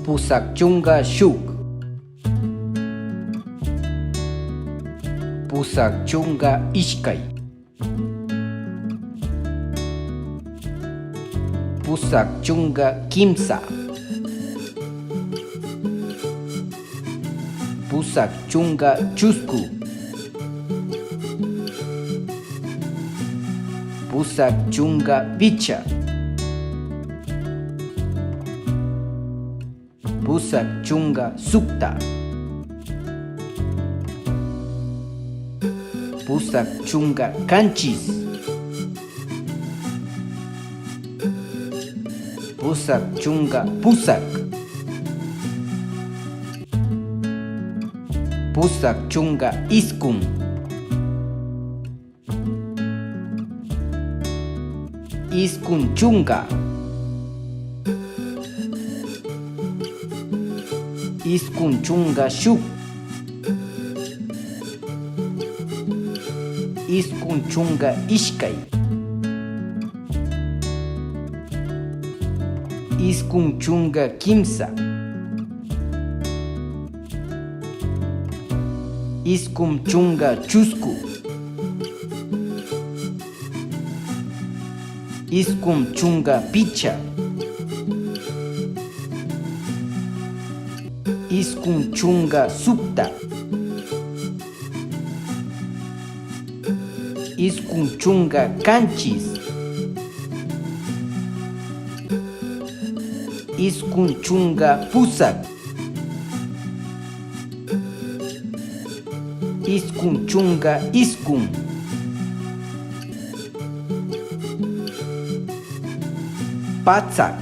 pusak chunga shuk, pusak chunga ishkay, pusak chunga kimsa, pusak chunga chusku, pusak chunga picha, pusak chunga sukta, pusak chunga kanchis, pusak chunga pusak, pusak chunga iskun, iskun chunga, iskun chunga shuk, iskun chunga ishkay, iskun chunga kimsa, iskun chunga chusku, iskun chunga picha, iskun chunga sukta, iskun chunga kanchis, iskun chunga pusak, iskun chunga iskun, patsak.